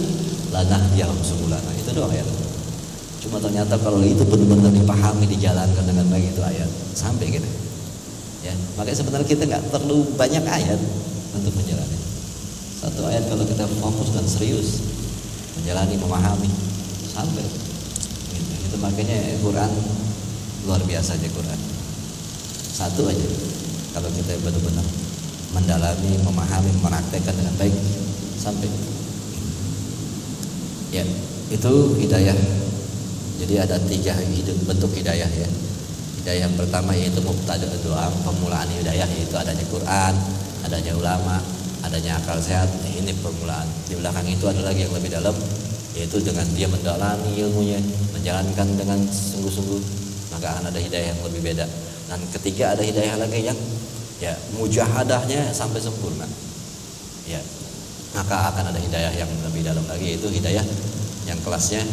lanahdiyahum subulana, itu doang ayat. Cuma ternyata kalau itu benar-benar dipahami, dijalankan dengan baik, itu ayat sampai gitu. Ya, makanya sebenarnya kita nggak perlu banyak ayat untuk menjalani. Satu ayat kalau kita fokus dan serius menjalani, memahami, sampai gitu. Itu makanya Quran luar biasa aja Quran. Satu aja kalau kita benar-benar mendalami, memahami, mempraktekkan dengan baik, sampai Ya, itu hidayah. Jadi ada 3 bentuk hidayah ya. Hidayah yang pertama yaitu mubtada doang, pemulaan hidayah, yaitu adanya Quran, adanya ulama, adanya akal sehat. Ini permulaan. Di belakang itu ada lagi yang lebih dalam, yaitu dengan dia mendalami ilmunya, menjalankan dengan sungguh-sungguh, maka akan ada hidayah yang lebih beda. Dan ketiga ada hidayah lagi yang ya mujahadahnya sampai sempurna. Ya, maka akan ada hidayah yang lebih dalam lagi, yaitu hidayah yang kelasnya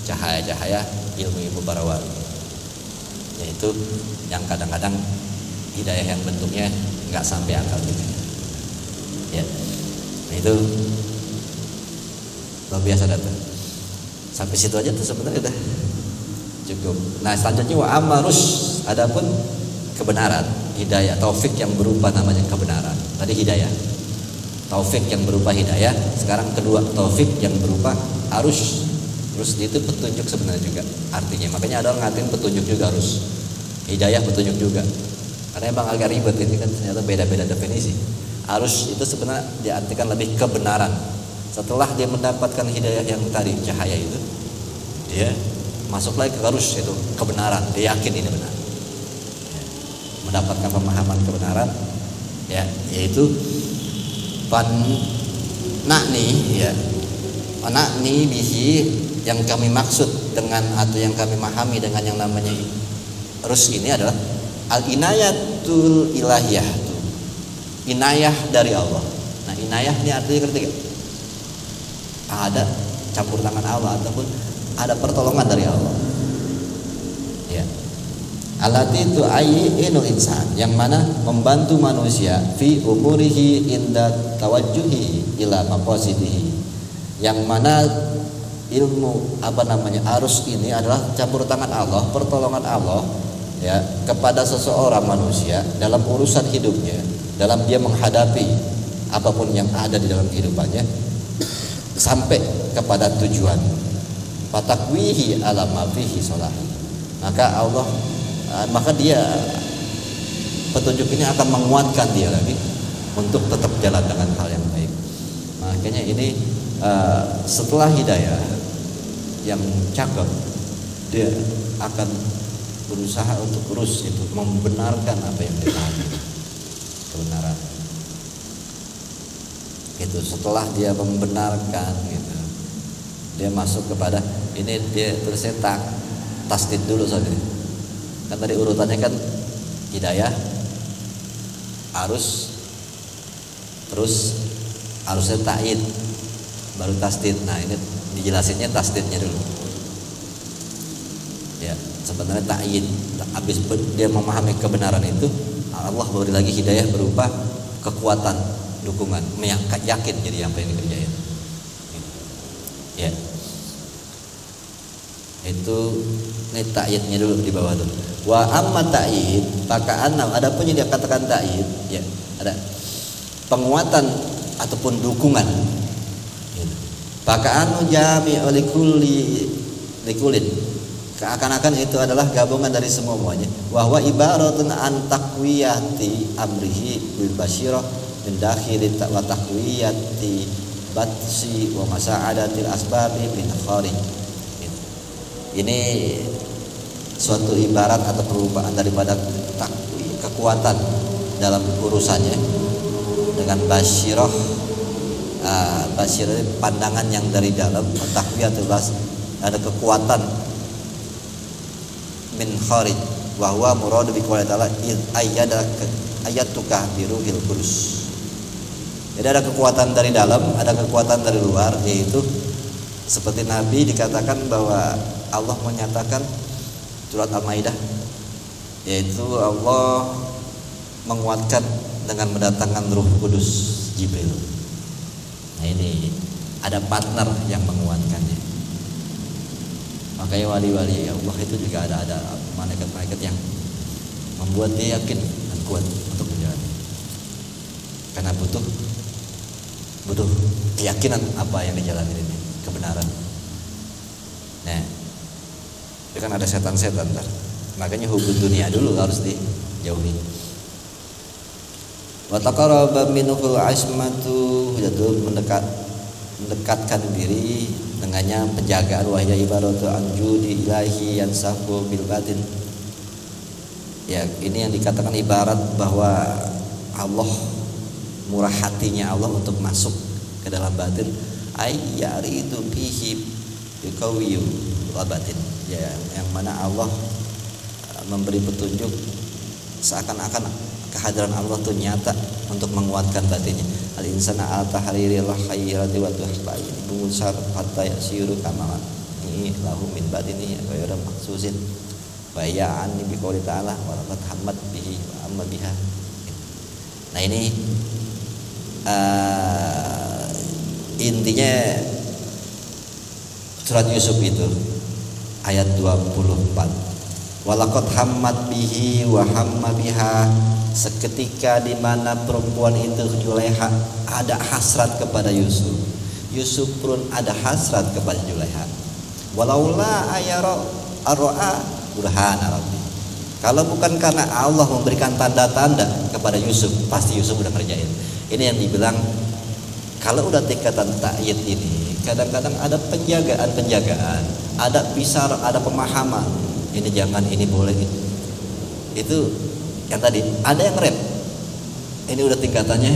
cahaya-cahaya ilmu para wali, yaitu yang kadang-kadang hidayah yang bentuknya nggak sampai akal gitu. Ya, nah itu luar biasa data. Sampai situ aja tuh sebenarnya udah cukup. Nah selanjutnya wa amarus, adapun kebenaran, hidayah, taufik yang berupa namanya kebenaran. Tadi hidayah, taufik yang berupa hidayah. Sekarang kedua, taufik yang berupa arus. Terus itu petunjuk sebenarnya juga artinya. Makanya ada orang ngatain petunjuk juga harus. Hidayah petunjuk juga. Karena emang agak ribet, ini kan ternyata beda-beda definisi. Arus itu sebenarnya diartikan lebih kebenaran. Setelah dia mendapatkan hidayah yang tadi cahaya itu, dia masuk lagi ke arus, itu kebenaran. Dia yakin ini benar. Ya, mendapatkan pemahaman kebenaran, ya, yaitu nakni, ya, nakni bihi, yang kami maksud dengan atau yang kami memahami dengan yang namanya arus ini adalah al-inayatul ilahiyah, inayah dari Allah. Nah inayah ini artinya ketiga, ada campur tangan Allah ataupun ada pertolongan dari Allah. Ya, alati itu ayinul insan, yang mana membantu manusia fi umurihi inda tawajjuhi ila maqasidihi, yang mana ilmu arus ini adalah campur tangan Allah, pertolongan Allah ya kepada seseorang manusia dalam urusan hidupnya, dalam dia menghadapi apapun yang ada di dalam kehidupannya sampai kepada tujuan. Fatakwihi ala ma fihi shalah. Maka dia petunjuk ini akan menguatkan dia lagi untuk tetap jalan dengan hal yang baik. Makanya ini setelah hidayah yang cakep, dia akan berusaha untuk terus itu membenarkan apa yang dipahami, kebenaran. Itu setelah dia membenarkan gitu, dia masuk kepada ini, dia terusnya tasdid dulu saja. Kan tadi urutannya kan hidayah, arus, terus arusnya ta'id, baru tasdid. Nah ini dijelasinnya tasdidnya dulu. Ya, sebenarnya ta'id, habis dia memahami kebenaran itu, Allah beri lagi hidayah berupa kekuatan, dukungan, yakin jadi apa yang dikerjain. Ya, itu ini ta'idnya dulu di bawah tuh. Wa amma ta'id, maka anam, adapun yang dia katakan ta'id, ya ada penguatan ataupun dukungan. Paka'anu jami'u likulin, seakan-akan itu adalah gabungan dari semuanya. Wa huwa ibaratun an taqwiyati amrihi bil basyirah min dakhili wa taqwiyati batsi wa masa'adatil asbabi min kharij. Ini suatu ibarat atau perubahan daripada kekuatan dalam urusannya dengan basyirah. Basyir pandangan yang dari dalam, taqwiyatul bas, ada kekuatan min kharij wa huwa murad bi qouli ta'ala ayatuka biruhil qudus. Jadi ada kekuatan dari dalam, ada kekuatan dari luar, yaitu seperti Nabi dikatakan bahwa Allah menyatakan surat Al-Maidah, yaitu Allah menguatkan dengan mendatangkan Ruh Kudus Jibril. Nah ini ada partner yang menguatkannya. Makanya wali-wali Allah itu juga ada malaikat-malaikat yang membuat dia yakin dan kuat untuk menjalani. Karena butuh keyakinan apa yang dijalani ini, kebenaran. Nah, itu kan ada setan-setan ntar. Makanya hubungan dunia dulu harus dijauhi. Wa taqarraba minhul asmatu, mendekat mendekatkan diri dengannya penjagaan wahya ibaratu anjudi ilahi yansafu bil batin. Ya, ini yang dikatakan ibarat bahwa Allah, murah hatinya Allah untuk masuk ke dalam batin, ayyari itu bihi biqawiyu batin. Ya, yang mana Allah memberi petunjuk seakan-akan kehadiran Allah itu nyata untuk menguatkan batinnya. Al insana al tahriri al khairati wa tuhbai bungsar hatta yasiru kamalan. Ini lahu min batini ghairu maksusin. Bayaan bi qouli ta'ala wa laqad hammat bihi wa amma biha. Nah, ini intinya surat Yusuf itu ayat 24. Walaqad hammat bihi wa hamma biha, seketika di mana perempuan itu Julaiha ada hasrat kepada Yusuf. Yusuf pun ada hasrat kepada Julaiha. Walaula ayara arra'a burhana rabbi. Kalau bukan karena Allah memberikan tanda-tanda kepada Yusuf, pasti Yusuf udah ngerjain. Ini yang dibilang kalau udah tingkatan ta'yid ini, kadang-kadang ada penjagaan, ada pisar, ada pemahaman. Ini jangan, ini boleh gitu. Itu yang tadi, ada yang rep. Ini udah tingkatannya,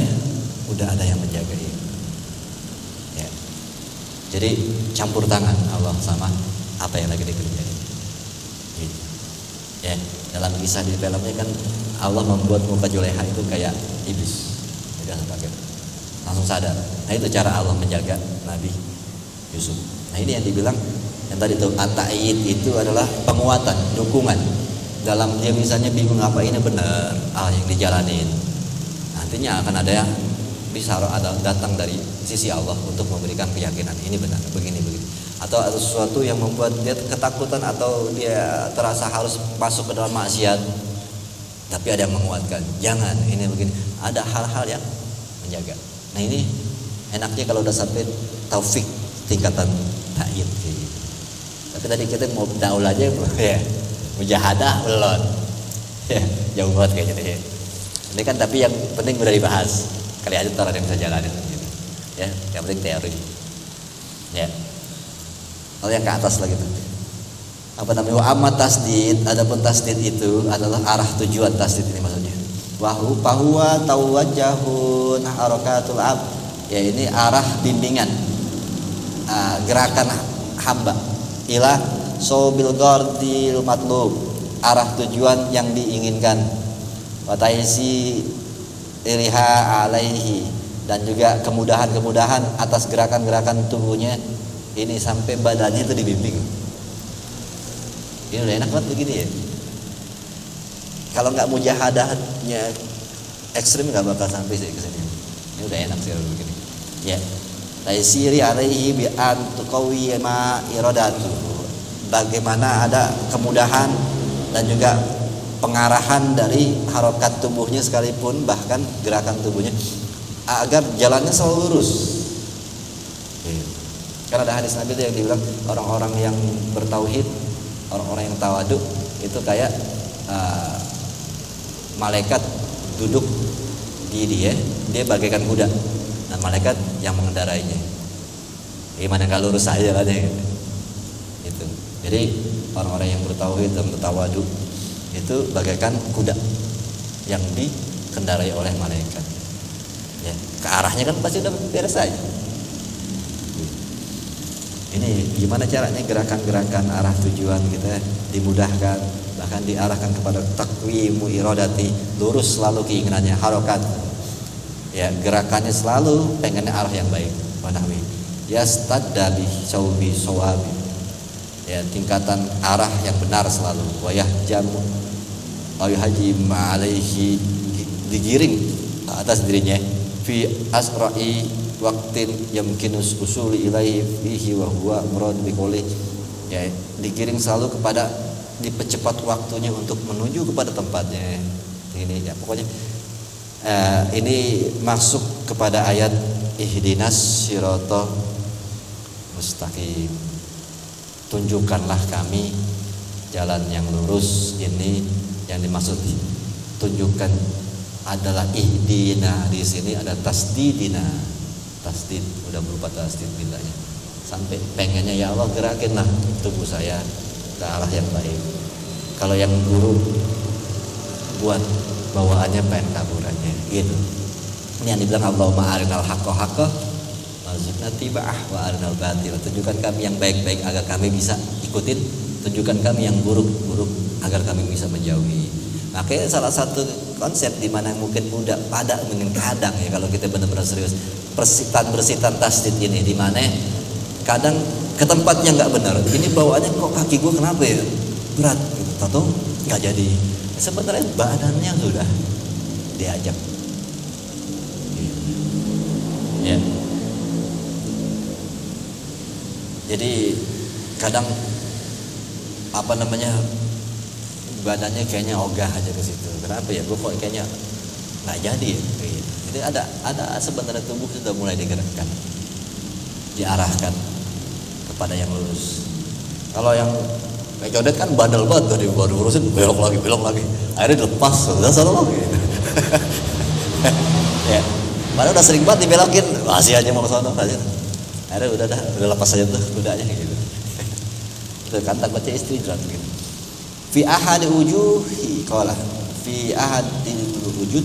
udah ada yang menjaga ini. Ya. Jadi campur tangan Allah sama apa yang lagi dikerjain. Gitu. Ya, dalam kisah di filmnya kan Allah membuat muka Julaiha itu kayak iblis. Langsung sadar. Nah, itu cara Allah menjaga Nabi Yusuf. Nah, ini yang dibilang yang tadi itu at-ta'yid itu adalah penguatan, dukungan. Dalam dia misalnya bingung apa ini benar, yang dijalanin. Nantinya akan ada yang bisa ada datang dari sisi Allah untuk memberikan keyakinan ini benar, begini. Atau ada sesuatu yang membuat dia ketakutan atau dia terasa harus masuk ke dalam maksiat, tapi ada yang menguatkan. Jangan, ini begini. Ada hal-hal yang menjaga. Nah, ini enaknya kalau udah sampai taufik tingkatan ta'yid gitu. Tapi tadi kita mau daul aja ya. Mujahadah belum. Ya, jauh banget kayak gitu ya. Ini kan tapi yang penting udah dibahas. Kali aja ntar ada yang bisa jalanin gitu. Ya, yang penting teori. Ya. Kalau yang ke atas lagi tuh. Apa namanya? Wa amma tasdid, adapun tasdid itu adalah arah tujuan tasdid ini maksudnya. Wa huwa tawajjahun harakatul ab. Ya, ini arah bimbingan. Gerakan hamba ila sobil gordil matlub, arah tujuan yang diinginkan. Wa taisi iriha alaihi, dan juga kemudahan-kemudahan atas gerakan-gerakan tubuhnya ini sampai badannya itu dibimbing. Ini udah enak banget begini ya. Kalau nggak mujahadahnya ekstrim nggak bakal sampai sih ke sini. Ini udah enak sih begini. Ya. Taisiri alaihi bi an tuqawi ma iradatu. Bagaimana ada kemudahan dan juga pengarahan dari harokat tubuhnya sekalipun, bahkan gerakan tubuhnya agar jalannya selalu lurus. Karena ada hadis Nabi itu yang dibilang orang-orang yang bertauhid, orang-orang yang tawadu itu kayak malaikat duduk di dia bagaikan kuda, dan malaikat yang mengendarainya. Gimana nggak lurus aja lah deh. Itu. Jadi orang-orang yang bertauhid dan bertawadu itu bagaikan kuda yang dikendarai oleh malaikat. Ya, ke arahnya kan pasti udah beres aja. Ini gimana caranya gerakan-gerakan arah tujuan kita dimudahkan, bahkan diarahkan kepada taqwimu iradati, lurus selalu keinginannya, harokat. Ya, gerakannya selalu pengennya arah yang baik. Wanahwi yastadda bi saubi sawabi. Ya, tingkatan arah yang benar selalu. Wayah jamu aw hajim alaihi, digiring atas dirinya fi asra'i waqtin yamkinus usuli ilaihi fihi wa huwa murad bi qouli. Ya, digiring selalu kepada dipercepat waktunya untuk menuju kepada tempatnya. Ini ya pokoknya ini masuk kepada ayat ihdinas siratal mustaqim. Tunjukkanlah kami jalan yang lurus. Ini yang dimaksud tunjukkan adalah ihdina, di sini ada tasdidina. tasdid, udah berupa tasdid billahnya. Sampai pengennya ya Allah gerakinlah tubuh saya ke arah yang baik. Kalau yang buruk buat bawaannya pengen kaburannya gitu. Ini yang dibilang Allahumma arinal haqqa haqqa warzuqna tiba'ah wa arinal batil. Tunjukkan kami yang baik-baik agar kami bisa ikutin, tunjukkan kami yang buruk-buruk agar kami bisa menjauhi. Makanya salah satu konsep di mana mungkin mudah pada mungkin kadang ya kalau kita benar-benar serius bersitan tasdid ini, di mana kadang ke tempatnya nggak benar. Ini bawaannya kok kaki gue kenapa ya berat gitu, atau nggak jadi. Sebenarnya badannya sudah diajak. Ya. Jadi kadang badannya kayaknya ogah aja ke situ. Kenapa ya? Gue kok kayaknya nggak jadi ya. Jadi ada sebenarnya tubuh sudah mulai digerakkan, diarahkan kepada yang lurus. Kalau yang kayak Codet kan bandel banget tadi baru urusin belok lagi. Akhirnya dilepas, udah salah lagi. Ya. Padahal udah sering banget dibelokin, masih aja mau ke sana aja. Akhirnya udah lepas aja tuh kudanya gitu. Itu kan tak baca istidrak gitu. Fi ahadi wujuhi qala fi ahadil wujud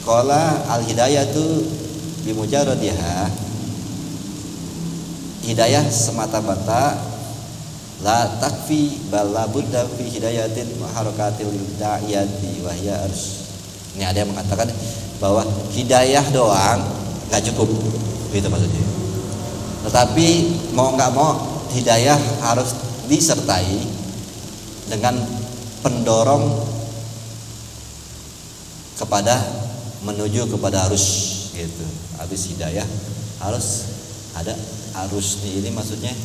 qala al hidayatu bi mujarradiha. Hidayah semata-mata la takfi bal la budda fi hidayatin wa harakatil da'iyati wa hiya arsh. Ini ada yang mengatakan bahwa hidayah doang nggak cukup, gitu maksudnya. Tetapi mau nggak mau hidayah harus disertai dengan pendorong kepada menuju kepada arus, gitu. Habis hidayah harus ada arus ini maksudnya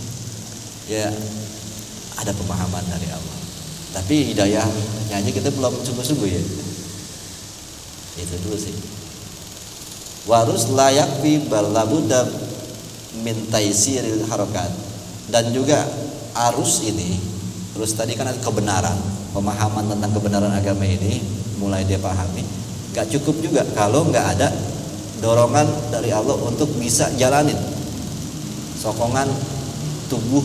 ya ada pemahaman dari Allah. Tapi hidayahnya aja kita belum sungguh-sungguh ya. Itu dulu sih. Warus layak fi balabudda min taisiril harakat. Dan juga arus ini, terus tadi kan ada kebenaran, pemahaman tentang kebenaran agama ini mulai dia pahami. Gak cukup juga kalau nggak ada dorongan dari Allah untuk bisa jalanin. Sokongan tubuh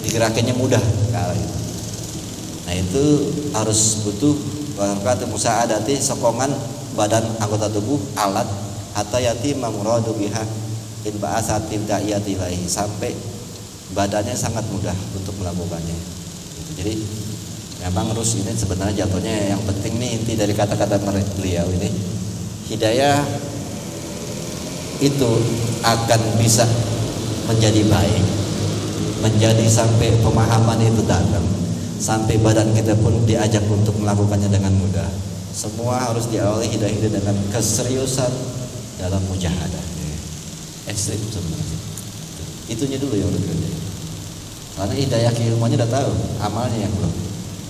digerakannya mudah kalau itu. Nah itu harus butuh waktu musaadati, sokongan badan anggota tubuh, alat hatta yati mamradu biha in ba'asatil da'iyati ilaihi, sampai badannya sangat mudah untuk melakukannya. Gitu. Jadi memang rus ini sebenarnya jatuhnya yang penting nih, inti dari kata-kata beliau ini, hidayah itu akan bisa menjadi baik, menjadi sampai pemahaman itu datang, sampai badan kita pun diajak untuk melakukannya dengan mudah. Semua harus diawali hidayah dengan keseriusan dalam mujahadah. Ekstrim sebenarnya. Itunya dulu yang harus dikerjain. Karena hidayah keilmuannya udah tahu, amalnya yang belum.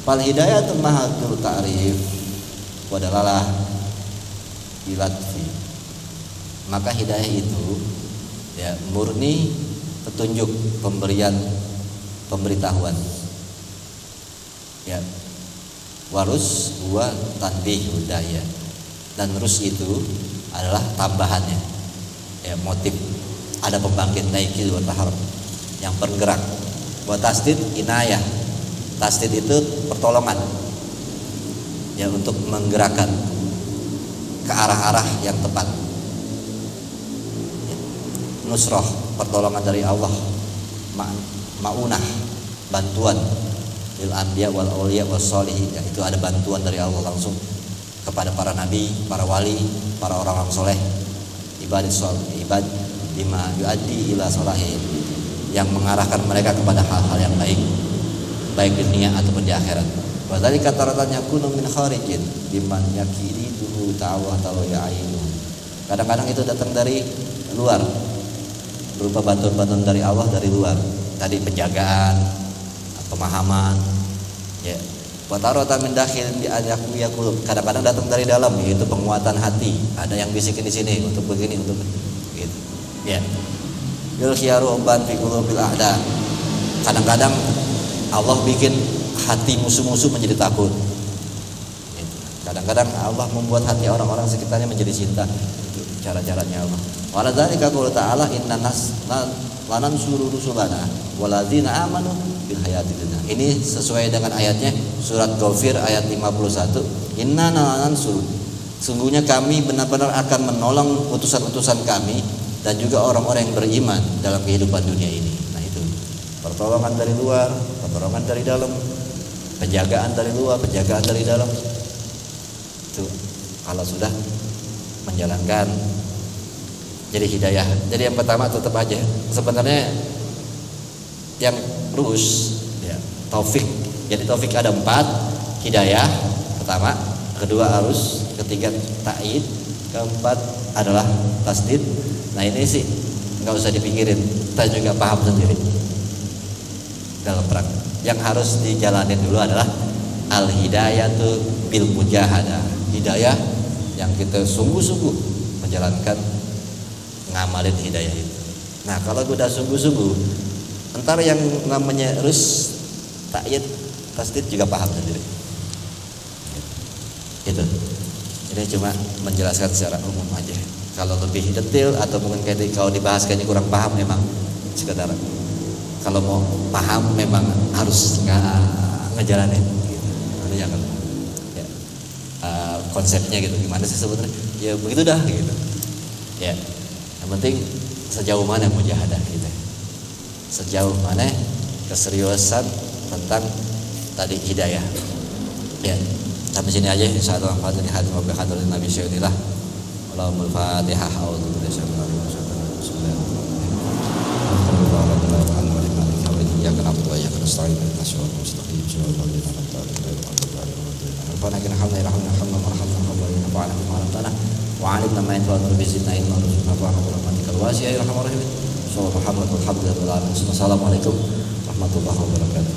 Fal hidayatul mahatul ta'rif wadalalah bilatfi. Maka hidayah itu ya murni petunjuk, pemberitahuan. Ya, warus huwa tanbih hudaya, dan rus itu adalah tambahannya, ya motif, ada pembangkit naikil wa taharub yang bergerak. Buat tasdid inayah, tasdid itu pertolongan ya untuk menggerakkan ke arah-arah yang tepat. Ya. Nusroh, pertolongan dari Allah, ma'unah, bantuan lil anbiya wal auliya was sholihin, ya, itu ada bantuan dari Allah langsung kepada para nabi, para wali, para orang-orang soleh, ibad bima yuaddi ila sholahin, yang mengarahkan mereka kepada hal-hal yang baik, baik di dunia ataupun di akhirat. Wa dzalika taratan yakunu min kharijin biman yakiri dulu ta'awwa ya'inu. Kadang-kadang itu datang dari luar, berupa bantuan-bantuan dari Allah dari luar. Tadi penjagaan, pemahaman, ya. Wa taratan min dakhil bi ayaku yaqul. Kadang-kadang datang dari dalam, yaitu penguatan hati. Ada yang bisikin di sini untuk begini, untuk gitu. Ya. Bil khiyaru ban fi qulubil a'da. Kadang-kadang Allah bikin hati musuh-musuh menjadi takut. Gitu. Kadang-kadang Allah membuat hati orang-orang sekitarnya menjadi cinta. Itu cara-caranya Allah. Wa ladzalika qala ta'ala inna lanansuru rusulana walladzina amanu bil hayatid dunya. Ini sesuai dengan ayatnya surat Ghafir ayat 51. Inna lanansuru, sungguhnya kami benar-benar akan menolong utusan-utusan kami dan juga orang-orang yang beriman dalam kehidupan dunia ini. Nah itu pertolongan dari luar, pertolongan dari dalam, penjagaan dari luar, penjagaan dari dalam. Itu kalau sudah menjalankan jadi hidayah. Jadi yang pertama tetap aja sebenarnya yang terus ya, taufik. Jadi taufik ada 4, hidayah pertama, kedua arus, ketiga ta'id, keempat adalah tasdid. Nah ini sih nggak usah dipikirin, kita juga paham sendiri dalam praktek. Yang harus dijalanin dulu adalah al hidayatu bil mujahadah, hidayah yang kita sungguh-sungguh menjalankan, ngamalin hidayah itu. Nah kalau udah sungguh-sungguh, entar yang namanya arus, ta'id, tasdid juga paham sendiri. Itu. Ini cuma menjelaskan secara umum aja. Kalau lebih detail atau mungkin kalau dibahas kayaknya kurang paham, memang sekedar kalau mau paham memang harus ngejalanin gitu. Nanti jangan ya, konsepnya gitu gimana sih sebenarnya? Ya begitu dah gitu. Ya. Yang penting sejauh mana mujahadah kita. Sejauh mana keseriusan tentang tadi hidayah. Ya. Sampai sini aja insyaallah. Fadli hadir wa bihadrin Nabi Syaikhillah. Allahumma al-Fatihah. A'udzubillahi minasyaitonir rajim. Bismillahirrahmanirrahim. Ya kana wa ya kana sa'id al-mashhur mustaqim sallallahu alaihi wa sallam. Rabbana kana hamdan hamdan marhaman wa nafa'ana bima 'allamtana wa 'alimna ma yanfa'una bi zidna ilman warzuqna rahmatikal wasi'ah ya arhamar rahimin. Assalamualaikum warahmatullahi wabarakatuh.